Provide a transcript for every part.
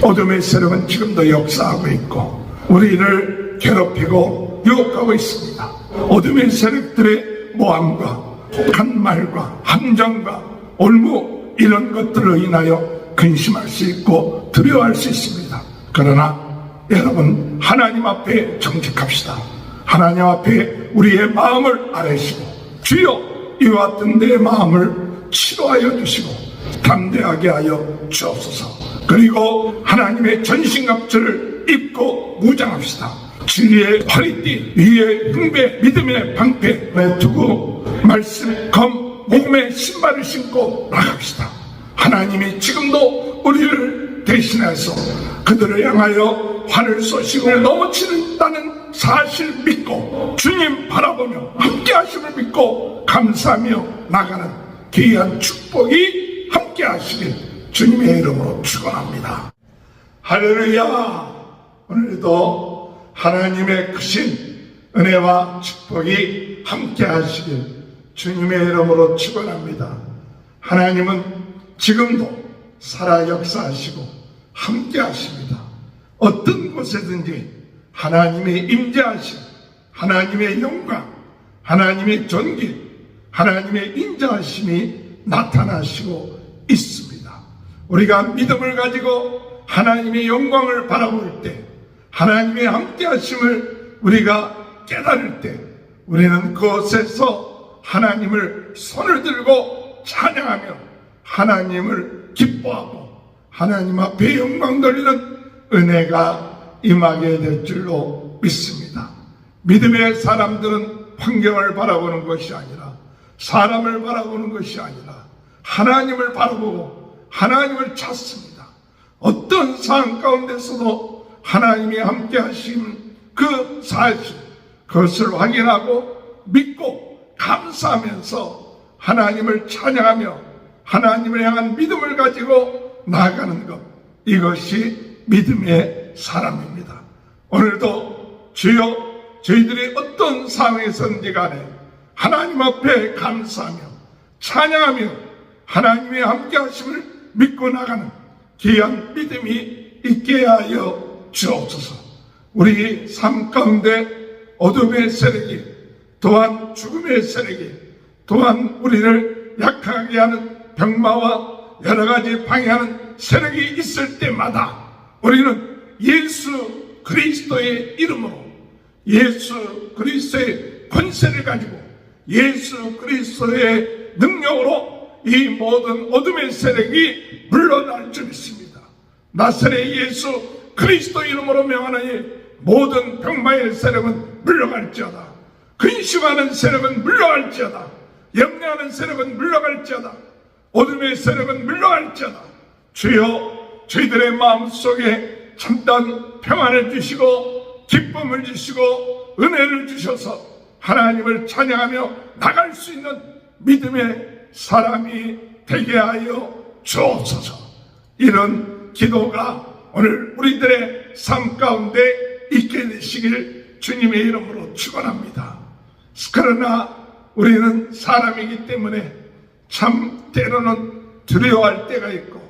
어둠의 세력은 지금도 역사하고 있고 우리를 괴롭히고 유혹하고 있습니다. 어둠의 세력들의 모함과 독한 말과 함정과 올무 이런 것들로 인하여 근심할 수 있고 두려워할 수 있습니다. 그러나 여러분, 하나님 앞에 정직합시다. 하나님 앞에 우리의 마음을 아뢰시고 주여 이와 같은 내 마음을 치료하여 주시고 담대하게 하여 주옵소서. 그리고 하나님의 전신갑주를 입고 무장합시다. 진리의 허리띠 위에 흉배 믿음의 방패에 두고 말씀 검 몸에 신발을 신고 나갑시다. 하나님이 지금도 우리를 대신해서 그들을 향하여 화를 쏘시고 넘어치는다는 사실 믿고 주님 바라보며 함께 하심을 믿고 감사하며 나가는 귀한 축복이 함께 하시길 주님의 이름으로 축원합니다. 할렐루야. 오늘도 하나님의 크신 은혜와 축복이 함께 하시길 주님의 이름으로 축원합니다. 하나님은 지금도 살아 역사하시고 함께 하십니다. 어떤 곳에든지 하나님의 임재하심, 하나님의 영광, 하나님의 존귀, 하나님의 인자하심이 나타나시고 있습니다. 우리가 믿음을 가지고 하나님의 영광을 바라볼 때, 하나님의 함께 하심을 우리가 깨달을 때 우리는 그곳에서 하나님을 손을 들고 찬양하며 하나님을 기뻐하고 하나님 앞에 영광 돌리는 은혜가 임하게 될 줄로 믿습니다. 믿음의 사람들은 환경을 바라보는 것이 아니라 사람을 바라보는 것이 아니라 하나님을 바라보고 하나님을 찾습니다. 어떤 상황 가운데서도 하나님이 함께 하신 그 사실, 그것을 확인하고 믿고 감사하면서 하나님을 찬양하며 하나님을 향한 믿음을 가지고 나아가는 것, 이것이 믿음의 사람입니다. 오늘도 주여 저희들이 어떤 상황에서든지 간에 하나님 앞에 감사하며 찬양하며 하나님의 함께 하심을 믿고 나가는 귀한 믿음이 있게 하여 주옵소서. 우리 삶 가운데 어둠의 세력이, 또한 죽음의 세력이, 또한 우리를 약하게 하는 병마와 여러 가지 방해하는 세력이 있을 때마다 우리는 예수 그리스도의 이름으로, 예수 그리스도의 권세를 가지고 예수 그리스도의 능력으로 이 모든 어둠의 세력이 물러날 줄 믿습니다. 나사렛 예수 그리스도 이름으로 명하나니 모든 병마의 세력은 물러갈지어다. 근심하는 세력은 물러갈지어다. 염려하는 세력은 물러갈지어다. 어둠의 세력은 물러갈지어다. 주여 저희들의 마음속에 참된 평안을 주시고 기쁨을 주시고 은혜를 주셔서 하나님을 찬양하며 나갈 수 있는 믿음의 사람이 되게 하여 주옵소서. 이런 기도가 오늘 우리들의 삶 가운데 있게 되시길 주님의 이름으로 축원합니다. 그러나 우리는 사람이기 때문에 참 때로는 두려워할 때가 있고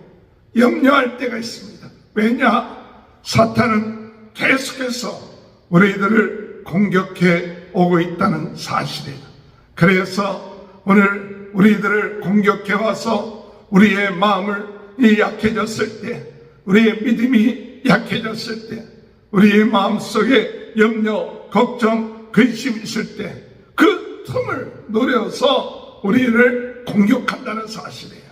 염려할 때가 있습니다. 왜냐? 사탄은 계속해서 우리들을 공격해 오고 있다는 사실이에요. 그래서 오늘 우리들을 공격해 와서 우리의 마음을 약해졌을 때, 우리의 믿음이 약해졌을 때, 우리의 마음속에 염려, 걱정, 근심이 있을 때 그 틈을 노려서 우리를 공격한다는 사실이에요.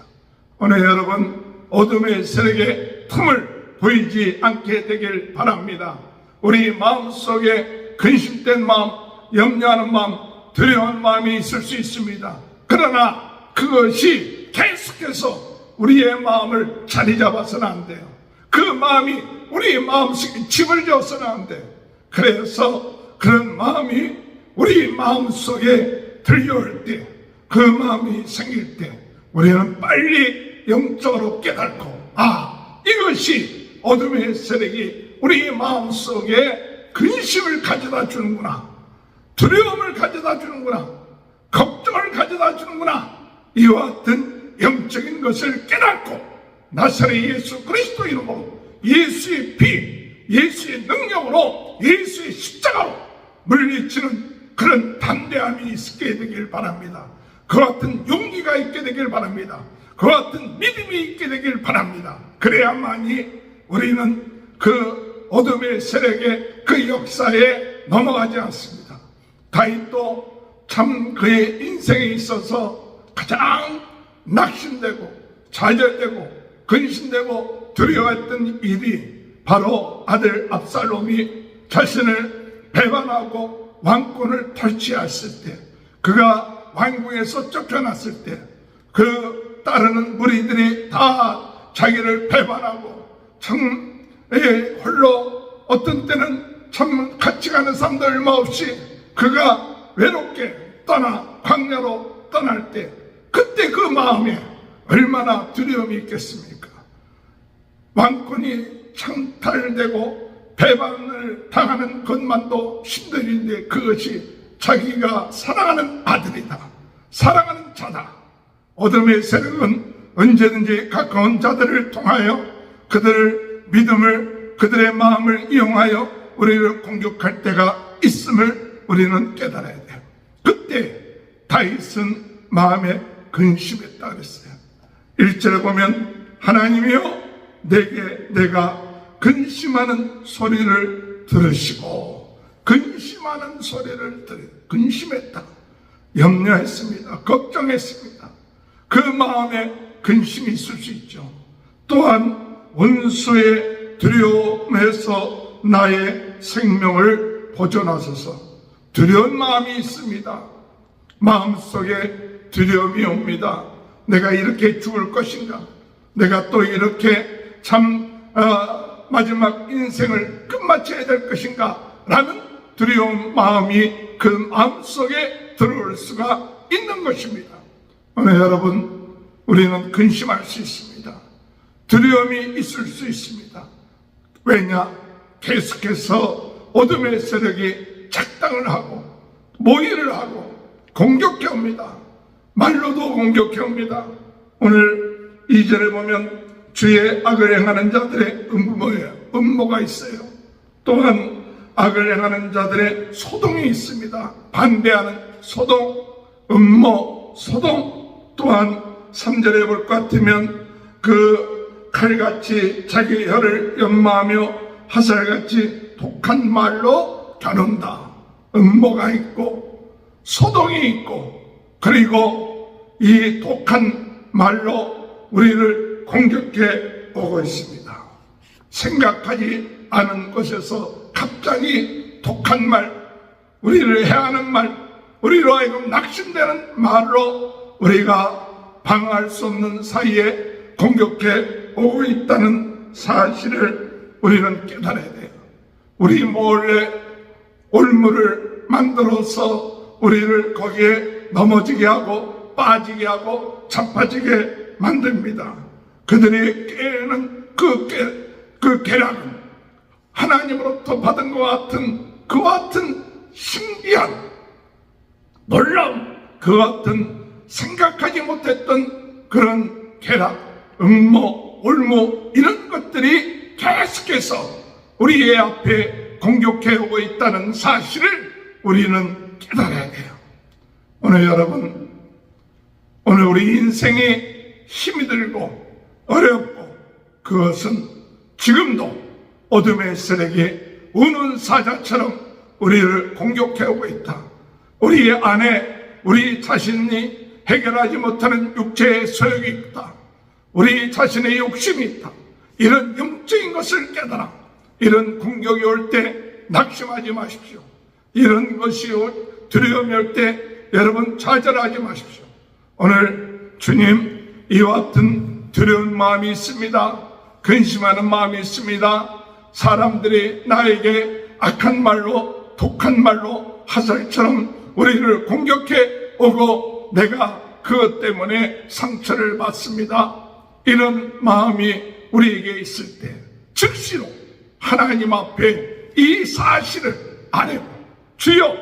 오늘 여러분 어둠의 세력의 틈을 보이지 않게 되길 바랍니다. 우리 마음속에 근심된 마음, 염려하는 마음, 두려운 마음이 있을 수 있습니다. 그러나 그것이 계속해서 우리의 마음을 자리 잡아서는 안 돼요. 그 마음이 우리 마음속에 집을 지어서는 안 돼요. 그래서 그런 마음이 우리 마음속에 들려올 때, 그 마음이 생길 때 우리는 빨리 영적으로 깨닫고, 이것이 어둠의 세력이 우리 마음속에 근심을 가져다 주는구나, 두려움을 가져다 주는구나, 걱정을 가져다 주는구나. 이와 같은 영적인 것을 깨닫고 나사렛 예수 그리스도 이름으로 예수의 피, 예수의 능력으로, 예수의 십자가로 물리치는 그런 담대함이 있게 되길 바랍니다. 그와 같은 용기가 있게 되길 바랍니다. 그와 같은 믿음이 있게 되길 바랍니다. 그래야만이 우리는 그 어둠의 세력의 그 역사에 넘어가지 않습니다. 다윗도 참 그의 인생에 있어서 가장 낙심되고 좌절되고 근심되고 두려워했던 일이 바로 아들 압살롬이 자신을 배반하고 왕권을 탈취했을 때, 그가 왕궁에서 쫓겨났을 때 그 따르는 무리들이 다 자기를 배반하고 참 홀로 어떤 때는 참 같이 가는 사람도 얼마 없이 그가 외롭게 떠나 광야로 떠날 때, 그때 그 마음에 얼마나 두려움이 있겠습니까? 왕권이 창탈되고 배반을 당하는 것만도 힘들인데 그것이 자기가 사랑하는 아들이다, 사랑하는 자다. 어둠의 세력은 언제든지 가까운 자들을 통하여 그들의 믿음을, 그들의 마음을 이용하여 우리를 공격할 때가 있음을 우리는 깨달아야 돼요. 그때 다윗은 마음에 근심했다 그랬어요. 1절에 보면 하나님이여 내게 내가 근심하는 소리를 들으시고, 근심하는 소리를 근심했다, 염려했습니다, 걱정했습니다. 그 마음에 근심이 있을 수 있죠. 또한 원수의 두려움에서 나의 생명을 보존하소서. 두려운 마음이 있습니다. 마음속에 두려움이 옵니다. 내가 이렇게 죽을 것인가, 내가 또 이렇게 참 마지막 인생을 끝마쳐야 될 것인가 라는 두려운 마음이 그 마음속에 들어올 수가 있는 것입니다. 오늘 여러분, 우리는 근심할 수 있습니다. 두려움이 있을 수 있습니다. 왜냐? 계속해서 어둠의 세력이 작당을 하고 모의를 하고 공격해 옵니다. 말로도 공격해 옵니다. 오늘 2절에 보면 주의 악을 행하는 자들의 음모가 있어요. 또한 악을 행하는 자들의 소동이 있습니다. 반대하는 소동, 음모, 소동. 또한 3절에 볼 것 같으면 그 칼같이 자기 혀를 연마하며 화살같이 독한 말로 겨눈다. 음모가 있고 소동이 있고, 그리고 이 독한 말로 우리를 공격해 오고 있습니다. 생각하지 않은 곳에서 갑자기 독한 말, 우리를 해하는 말, 우리로 하여금 낙심되는 말로 우리가 방어할 수 없는 사이에 공격해 오고 있다는 사실을 우리는 깨달아야 돼요. 우리 몰래 올무를 만들어서 우리를 거기에 넘어지게 하고 빠지게 하고 자빠지게 만듭니다. 그들이 깨는 그 계략은 하나님으로부터 받은 것 같은, 그와 같은 신기한 놀라움, 그와 같은 생각하지 못했던 그런 계략, 음모, 올무, 이런 것들이 계속해서 우리의 앞에 공격해 오고 있다는 사실을 우리는 깨달아야 돼요. 오늘 여러분, 오늘 우리 인생이 힘이 들고 어렵고, 그것은 지금도 어둠의 세력이 우는 사자처럼 우리를 공격해 오고 있다. 우리 안에 우리 자신이 해결하지 못하는 육체의 소욕이 있다. 우리 자신의 욕심이 있다. 이런 영적인 것을 깨달아 이런 공격이 올 때 낙심하지 마십시오. 이런 것이 두려움이 올 때 여러분 좌절하지 마십시오. 오늘 주님, 이와 같은 두려운 마음이 있습니다. 근심하는 마음이 있습니다. 사람들이 나에게 악한 말로, 독한 말로 화살처럼 우리를 공격해 오고 내가 그것 때문에 상처를 받습니다. 이런 마음이 우리에게 있을 때 즉시로 하나님 앞에 이 사실을 아뢰고, 주여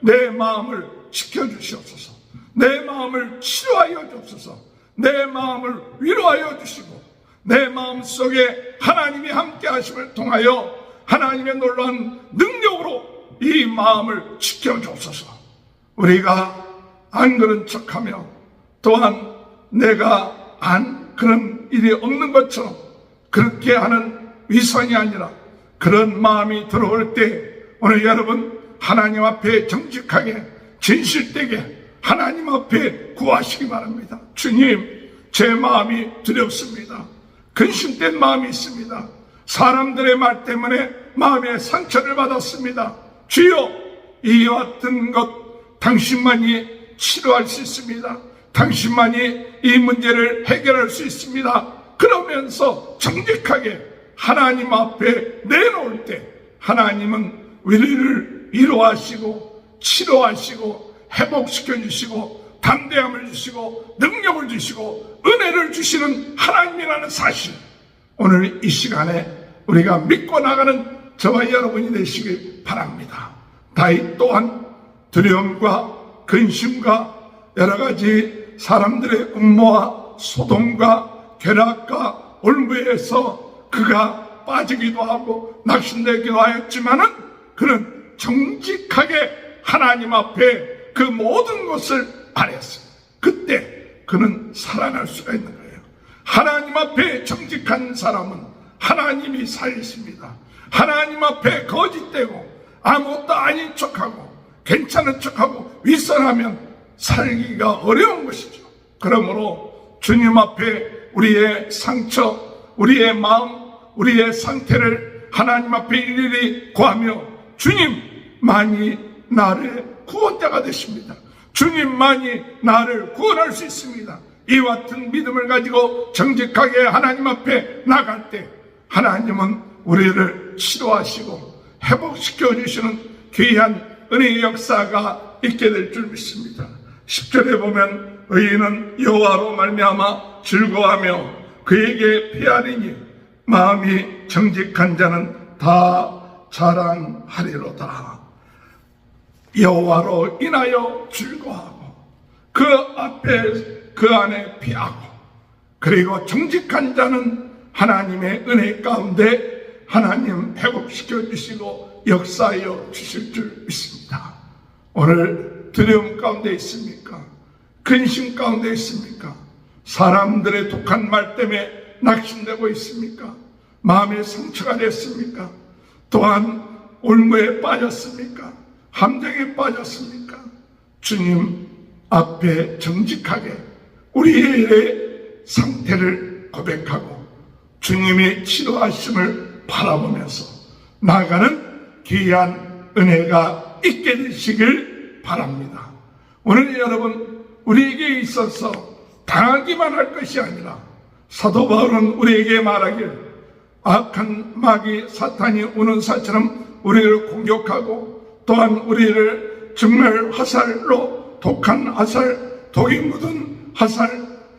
내 마음을 지켜주시옵소서, 내 마음을 치료하여 주옵소서, 내 마음을 위로하여 주시고 내 마음속에 하나님이 함께 하심을 통하여 하나님의 놀라운 능력으로 이 마음을 지켜주옵소서. 우리가 안 그런 척하며 또한 내가 안 그런 일이 없는 것처럼 그렇게 하는 위선이 아니라 그런 마음이 들어올 때 오늘 여러분 하나님 앞에 정직하게 진실되게 하나님 앞에 구하시기 바랍니다. 주님, 제 마음이 두렵습니다. 근심된 마음이 있습니다. 사람들의 말 때문에 마음에 상처를 받았습니다. 주여, 이와 같은 것 당신만이 치료할 수 있습니다. 당신만이 이 문제를 해결할 수 있습니다. 그러면서 정직하게 하나님 앞에 내놓을 때 하나님은 우리를 위로하시고 치료하시고 회복시켜 주시고 담대함을 주시고 능력을 주시고 은혜를 주시는 하나님이라는 사실, 오늘 이 시간에 우리가 믿고 나가는 저와 여러분이 되시길 바랍니다. 다윗 또한 두려움과 근심과 여러 가지 사람들의 음모와 소동과 괴락과 올무에서 그가 빠지기도 하고 낙심되기도 하였지만은 그는 정직하게 하나님 앞에 그 모든 것을 아뢰었습니다. 그때 그는 살아날 수가 있는 거예요. 하나님 앞에 정직한 사람은 하나님이 살리십니다. 하나님 앞에 거짓되고 아무것도 아닌 척하고 괜찮은 척하고 윗선하면 살기가 어려운 것이죠. 그러므로 주님 앞에 우리의 상처, 우리의 마음, 우리의 상태를 하나님 앞에 일일이 구하며 주님만이 나를 구원자가 되십니다. 주님만이 나를 구원할 수 있습니다. 이와 같은 믿음을 가지고 정직하게 하나님 앞에 나갈 때 하나님은 우리를 치료하시고 회복시켜 주시는 귀한 은혜의 역사가 있게 될 줄 믿습니다. 10절에 보면 의인은 여호와로 말미암아 즐거워하며 그에게 피하리니 마음이 정직한 자는 다 자랑하리로다. 여호와로 인하여 즐거워하고 그 앞에 그 안에 피하고, 그리고 정직한 자는 하나님의 은혜 가운데 하나님 회복시켜 주시고 역사하여 주실 줄 믿습니다. 오늘 두려움 가운데 있습니까? 근심 가운데 있습니까? 사람들의 독한 말 때문에 낙심되고 있습니까? 마음의 상처가 됐습니까? 또한 올무에 빠졌습니까? 함정에 빠졌습니까? 주님 앞에 정직하게 우리의 상태를 고백하고 주님의 치료하심을 바라보면서 나아가는 귀한 은혜가 있게 되시길 바랍니다. 오늘 여러분, 우리에게 있어서 당하기만 할 것이 아니라 사도 바울은 우리에게 말하길, 악한 마귀 사탄이 우는 사처럼 우리를 공격하고 또한 우리를 정말 화살로, 독한 화살, 독이 묻은 화살,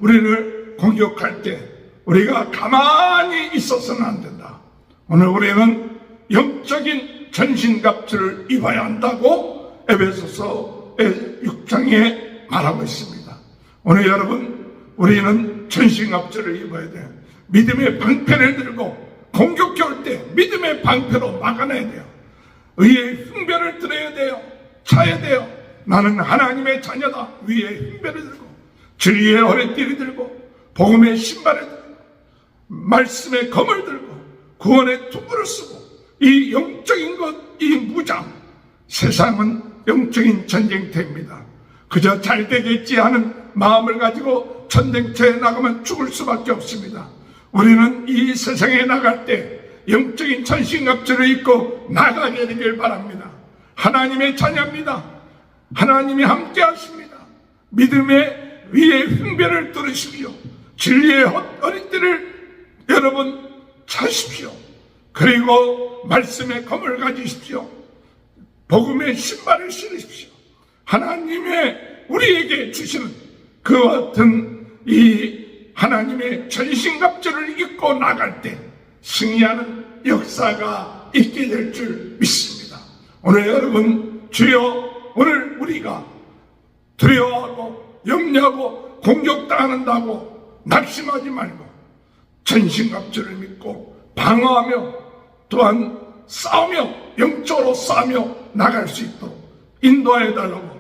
우리를 공격할 때 우리가 가만히 있어서는 안 된다. 오늘 우리는 영적인 전신갑주를 입어야 한다고 에베소서 6장에 말하고 있습니다. 오늘 여러분, 우리는 전신갑주를 입어야 돼요. 믿음의 방패를 들고 공격해 올 때 믿음의 방패로 막아내야 돼요. 의의 흉배를 들어야 돼요. 차야 돼요. 나는 하나님의 자녀다. 위에 흉배를 들고 진리의 허리띠를 들고 복음의 신발을 들고 말씀의 검을 들고 구원의 투구를 쓰고 이 영적인 것, 이 무장, 세상은 영적인 전쟁터입니다. 그저 잘 되겠지 하는 마음을 가지고 전쟁터에 나가면 죽을 수밖에 없습니다. 우리는 이 세상에 나갈 때 영적인 전신갑주를 입고 나가게 되길 바랍니다. 하나님의 자녀입니다. 하나님이 함께 하십니다. 믿음의 위에 흉배를 뚫으십시오. 진리의 허리띠를 여러분 차십시오. 그리고 말씀의 검을 가지십시오. 복음의 신발을 신으십시오. 하나님의 우리에게 주시는 그와 같은 이 하나님의 전신갑주를 입고 나갈 때 승리하는 역사가 있게 될 줄 믿습니다. 오늘 여러분, 주여, 오늘 우리가 두려워하고 염려하고 공격당한다고 낙심하지 말고 전신갑주를 믿고 방어하며 또한 싸우며 영적으로 싸우며 나갈 수 있도록 인도하여 달라고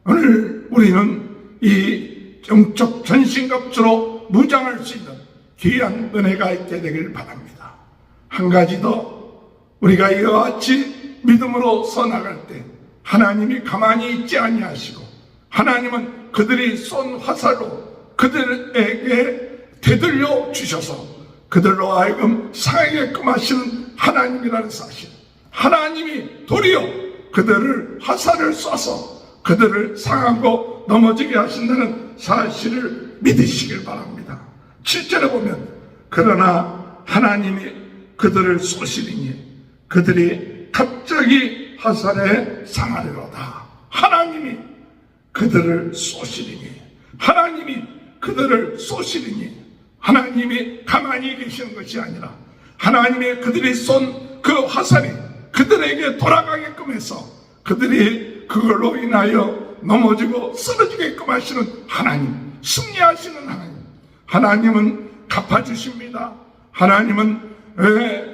오늘 우리는 이 영적 전신갑주로 무장할 수 있는 귀한 은혜가 있게 되길 바랍니다. 한 가지 더, 우리가 이와 같이 믿음으로 서나갈 때 하나님이 가만히 있지 아니하시고 하나님은 그들이 쏜 화살로 그들에게 되돌려 주셔서 그들로 하여금 상하게끔 하시는 하나님이라는 사실, 하나님이 도리어 그들을 화살을 쏴서 그들을 상하고 넘어지게 하신다는 사실을 믿으시길 바랍니다. 7절에 보면 그러나 하나님이 그들을 쏘시리니 그들이 갑자기 화살에 상하리로다. 하나님이 그들을 쏘시리니, 하나님이 그들을 쏘시리니, 하나님이 가만히 계시는 것이 아니라 하나님의 그들이 쏜 그 화살이 그들에게 돌아가게끔 해서 그들이 그걸로 인하여 넘어지고 쓰러지게끔 하시는 하나님, 승리하시는 하나님, 하나님은 갚아주십니다. 하나님은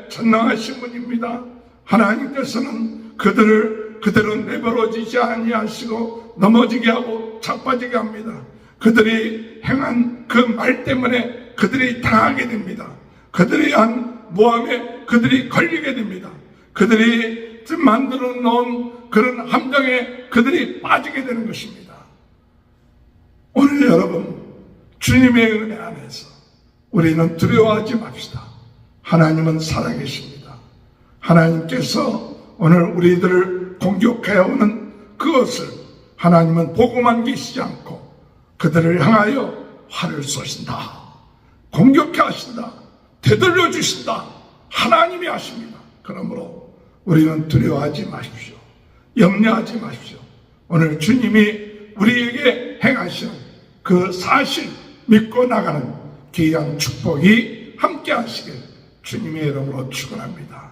전능하신 분입니다. 하나님께서는 그들을 그대로 내버려지지 아니하시고 넘어지게 하고 자빠지게 합니다. 그들이 행한 그 말 때문에 그들이 당하게 됩니다. 그들이 한 모함에 그들이 걸리게 됩니다. 그들이 만들어 놓은 그런 함정에 그들이 빠지게 되는 것입니다. 오늘 여러분, 주님의 은혜 안에서 우리는 두려워하지 맙시다. 하나님은 살아계십니다. 하나님께서 오늘 우리들을 공격해 오는 그것을 하나님은 보고만 계시지 않고 그들을 향하여 활을 쏘신다. 공격해 하신다. 되돌려 주신다. 하나님이 하십니다. 그러므로 우리는 두려워하지 마십시오. 염려하지 마십시오. 오늘 주님이 우리에게 행하시는 그 사실 믿고 나가는 귀한 축복이 함께 하시길 주님의 이름으로 축원합니다.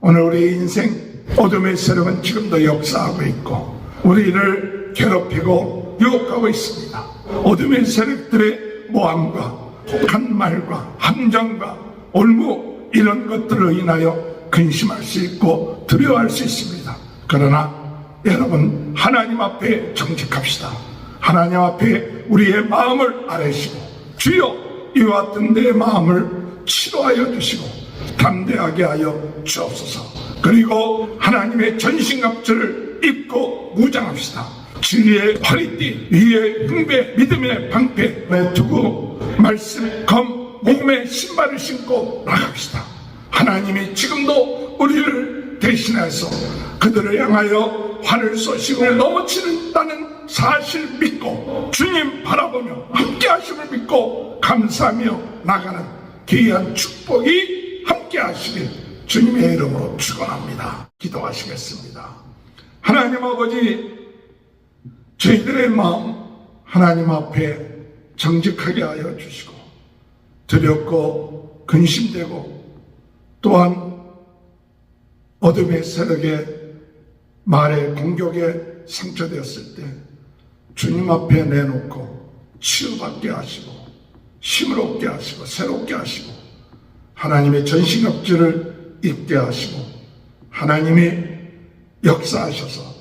오늘 우리의 인생 어둠의 세력은 지금도 역사하고 있고 우리를 괴롭히고 유혹하고 있습니다. 어둠의 세력들의 모함과 혹한 말과 함정과 올무 이런 것들로 인하여 근심할 수 있고 두려워할 수 있습니다. 그러나 여러분, 하나님 앞에 정직합시다. 하나님 앞에 우리의 마음을 아뢰시고 주여 이와 같은 내 마음을 치료하여 주시고 담대하게 하여 주옵소서. 그리고 하나님의 전신갑주를 입고 무장합시다. 진리의 허리띠 위에 흥배 믿음의 방패에 두고 말씀 검 몸에 신발을 신고 나갑시다. 하나님이 지금도 우리를 대신해서 그들을 향하여 활을 쏘시고 넘어치는다는 사실 믿고 주님 바라보며 함께 하심을 믿고 감사하며 나가는 귀한 축복이 함께 하시길 주님의 이름으로 축원합니다. 기도하시겠습니다. 하나님 아버지, 저희들의 마음 하나님 앞에 정직하게 하여 주시고 두렵고 근심되고 또한 어둠의 세력의 말의 공격에 상처되었을 때 주님 앞에 내놓고 치유받게 하시고 힘을 얻게 하시고 새롭게 하시고 하나님의 전신갑주를 입게 하시고 하나님이 역사하셔서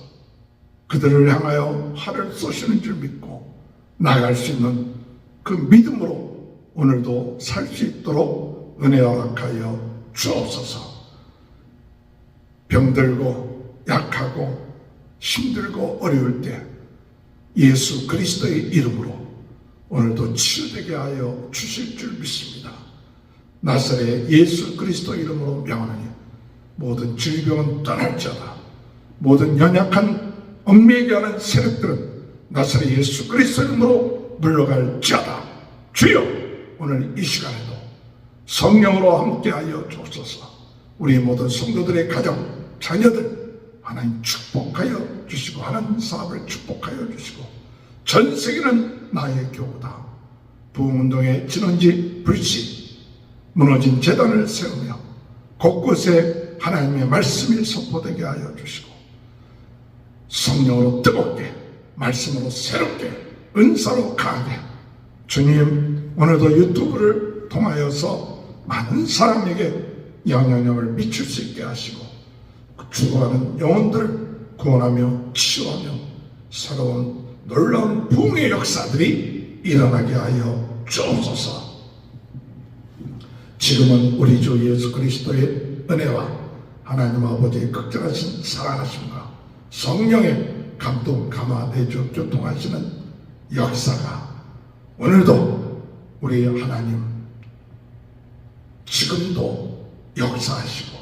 그들을 향하여 활을 쏘시는 줄 믿고 나아갈 수 있는 그 믿음으로 오늘도 살 수 있도록 은혜 허락하여 주옵소서. 병들고 약하고 힘들고 어려울 때 예수 그리스도의 이름으로 오늘도 치유되게 하여 주실 줄 믿습니다. 나사렛 예수 그리스도 이름으로 명하니 모든 질병은 떠날지어다. 모든 연약한 얽매이게 하는 세력들은 나사렛 예수 그리스도 이름으로 물러갈지어다. 주여, 오늘 이 시간에도 성령으로 함께하여 주옵소서. 우리 모든 성도들의 가정, 자녀들 하나님 축복하여 주시고 하나님 사업을 축복하여 주시고 전 세계는 나의 교우다. 부흥운동의 진원지 불씨 무너진 재단을 세우며 곳곳에 하나님의 말씀이 선포되게 하여 주시고 성령으로 뜨겁게 말씀으로 새롭게 은사로 강하게 주님 오늘도 유튜브를 통하여서 많은 사람에게 영향력을 미칠 수 있게 하시고 죽어가는 영혼들을 구원하며 치유하며 새로운 놀라운 부흥의 역사들이 일어나게 하여 주옵소서. 지금은 우리 주 예수 그리스도의 은혜와 하나님 아버지의 극진하신 사랑하심과 성령의 감동, 감화, 내주, 교통하시는 역사가 오늘도 우리 하나님 지금도 역사하시고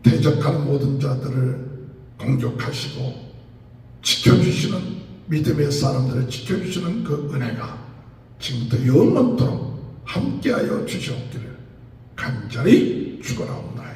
대적하는 모든 자들을 공격하시고 지켜주시는 믿음의 사람들을 지켜주시는 그 은혜가 지금부터 영원토록 함께하여 주시옵기를 간절히 축원하옵나이다.